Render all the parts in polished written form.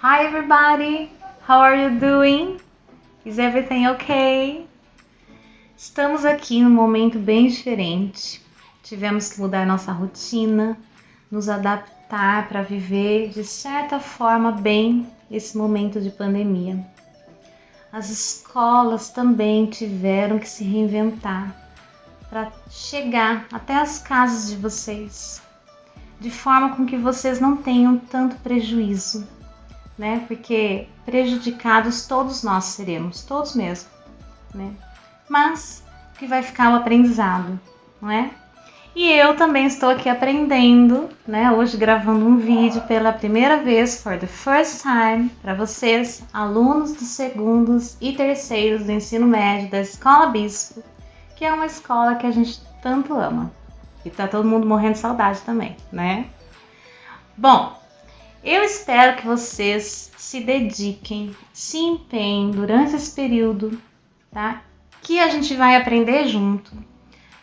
Hi everybody, how are you doing? Is everything okay? Estamos aqui num momento bem diferente. Tivemos que mudar nossa rotina, nos adaptar para viver de certa forma bem esse momento de pandemia. As escolas também tiveram que se reinventar para chegar até as casas de vocês, de forma com que vocês não tenham tanto prejuízo, né? Porque prejudicados todos nós seremos, todos mesmo, né? Mas que vai ficar o aprendizado, não é? E eu também estou aqui aprendendo, né? Hoje gravando um vídeo pela primeira vez, for the first time, para vocês, alunos dos segundos e terceiros do ensino médio da Escola Bispo, que é uma escola que a gente tanto ama. E tá todo mundo morrendo de saudade também, né? Bom, eu espero que vocês se dediquem, se empenhem durante esse período, tá? Que a gente vai aprender junto.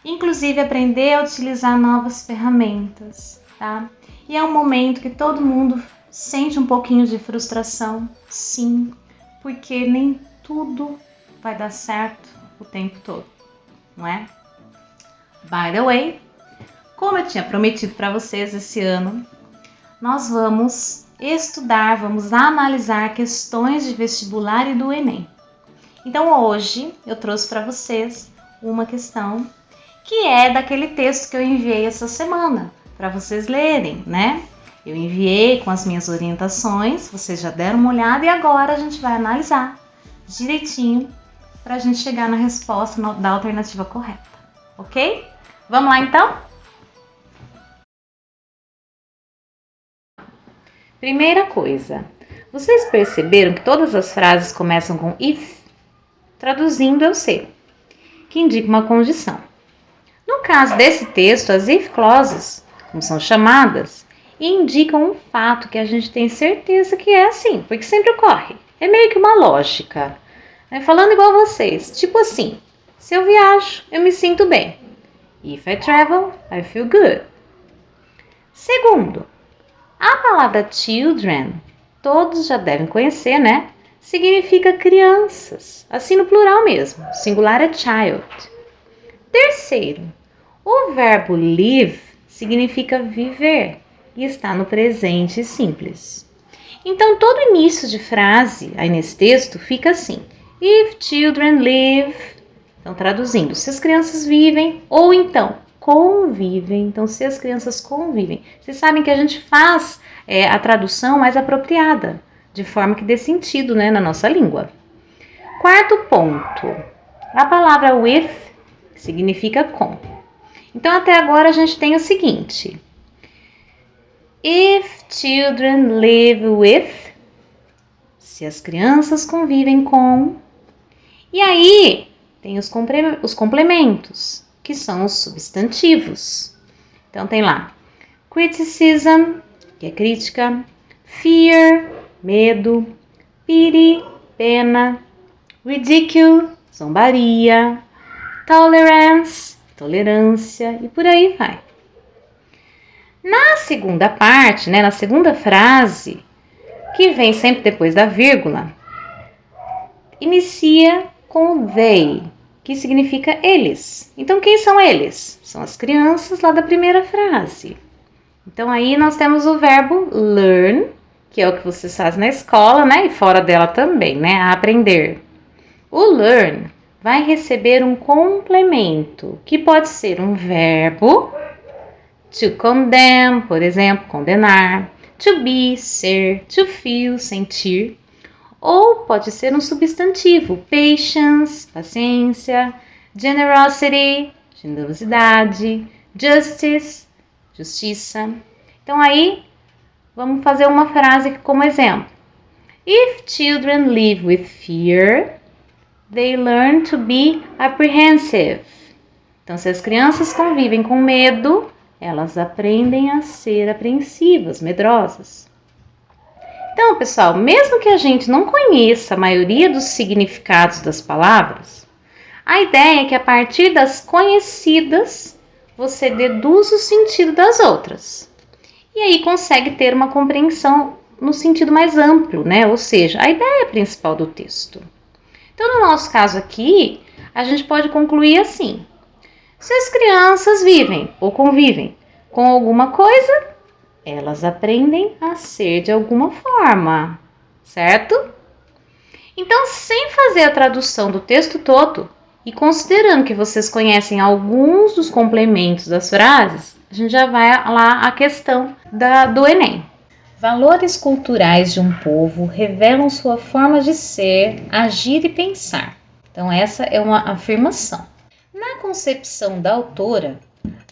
Inclusive aprender a utilizar novas ferramentas, tá? E é um momento que todo mundo sente um pouquinho de frustração, sim, porque nem tudo vai dar certo o tempo todo, não é? By the way, como eu tinha prometido para vocês esse ano, nós vamos estudar, vamos analisar questões de vestibular e do Enem. Então hoje eu trouxe para vocês uma questão que é daquele texto que eu enviei essa semana, para vocês lerem, né? Eu enviei com as minhas orientações, vocês já deram uma olhada e agora a gente vai analisar direitinho para a gente chegar na resposta da alternativa correta, ok? Vamos lá então? Primeira coisa, vocês perceberam que todas as frases começam com if? Traduzindo eu sei, que indica uma condição. No caso desse texto, as if clauses, como são chamadas, indicam um fato que a gente tem certeza que é assim, porque sempre ocorre. É meio que uma lógica. Falando igual a vocês, tipo assim, se eu viajo, eu me sinto bem. If I travel, I feel good. Segundo, a palavra children, todos já devem conhecer, né? Significa crianças, assim no plural mesmo, singular é child. Terceiro, o verbo live significa viver e está no presente simples. Então, todo início de frase aí nesse texto fica assim: if children live. Então, traduzindo, se as crianças vivem, ou então convivem. Então, se as crianças convivem. Vocês sabem que a gente faz a tradução mais apropriada, de forma que dê sentido, né, na nossa língua. Quarto ponto, a palavra with significa com. Então, até agora a gente tem o seguinte: if children live with, se as crianças convivem com. E aí, tem os complementos, que são os substantivos. Então, tem lá criticism, que é crítica, fear, medo, pity, pena, ridicule, zombaria, tolerance, tolerância e por aí vai. Na segunda parte, né, na segunda frase, que vem sempre depois da vírgula, inicia com they, que significa eles. Então, quem são eles? São as crianças lá da primeira frase. Então, aí nós temos o verbo learn, que é o que vocês fazem na escola, né, e fora dela também, né, a aprender. O learn vai receber um complemento, que pode ser um verbo, to condemn, por exemplo, condenar, to be, ser, to feel, sentir, ou pode ser um substantivo, patience, paciência, generosity, generosidade, justice, justiça. Então aí, vamos fazer uma frase como exemplo. If children live with fear, they learn to be apprehensive. Então, se as crianças convivem com medo, elas aprendem a ser apreensivas, medrosas. Então, pessoal, mesmo que a gente não conheça a maioria dos significados das palavras, a ideia é que a partir das conhecidas, você deduz o sentido das outras. E aí consegue ter uma compreensão no sentido mais amplo, né? Ou seja, a ideia principal do texto. Então, no nosso caso aqui, a gente pode concluir assim: se as crianças vivem ou convivem com alguma coisa, elas aprendem a ser de alguma forma, certo? Então, sem fazer a tradução do texto todo e considerando que vocês conhecem alguns dos complementos das frases, a gente já vai lá à questão do Enem. Valores culturais de um povo revelam sua forma de ser, agir e pensar. Então, essa é uma afirmação. Na concepção da autora,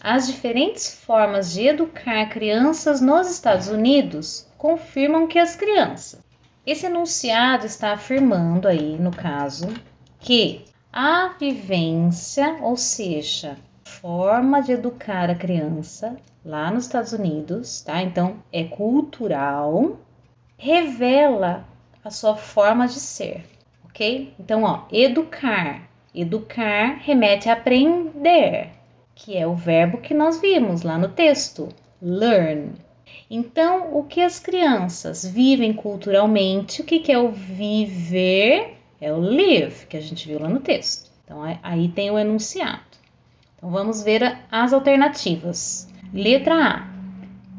as diferentes formas de educar crianças nos Estados Unidos confirmam que as crianças. Esse enunciado está afirmando aí, no caso, que a vivência, ou seja, forma de educar a criança lá nos Estados Unidos, tá? Então, é cultural, revela a sua forma de ser, ok? Então, ó, educar. Educar remete a aprender, que é o verbo que nós vimos lá no texto, learn. Então, o que as crianças vivem culturalmente, o que é o viver? É o live, que a gente viu lá no texto. Então, aí tem o enunciado. Então, vamos ver as alternativas. Letra A.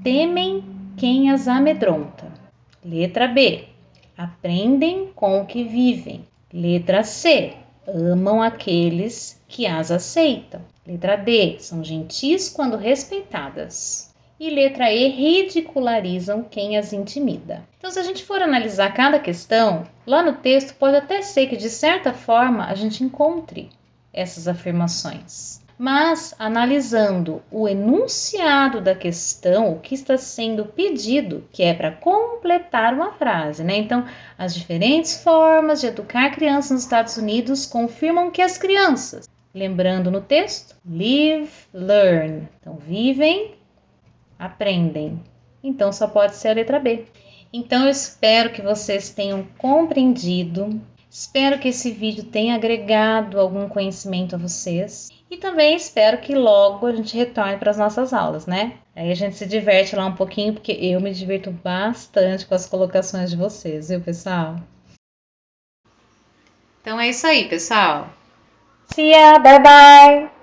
Temem quem as amedronta. Letra B. Aprendem com o que vivem. Letra C. Amam aqueles que as aceitam. Letra D. São gentis quando respeitadas. E letra E. Ridicularizam quem as intimida. Então, se a gente for analisar cada questão, lá no texto pode até ser que, de certa forma, a gente encontre essas afirmações. Mas, analisando o enunciado da questão, o que está sendo pedido, que é para completar uma frase, né? Então, as diferentes formas de educar crianças nos Estados Unidos confirmam que as crianças, lembrando no texto, live, learn. Então, vivem, aprendem. Então, só pode ser a letra B. Então, eu espero que vocês tenham compreendido. Espero que esse vídeo tenha agregado algum conhecimento a vocês. E também espero que logo a gente retorne para as nossas aulas, né? Aí a gente se diverte lá um pouquinho, porque eu me divirto bastante com as colocações de vocês, viu, pessoal? Então é isso aí, pessoal. See ya, bye bye!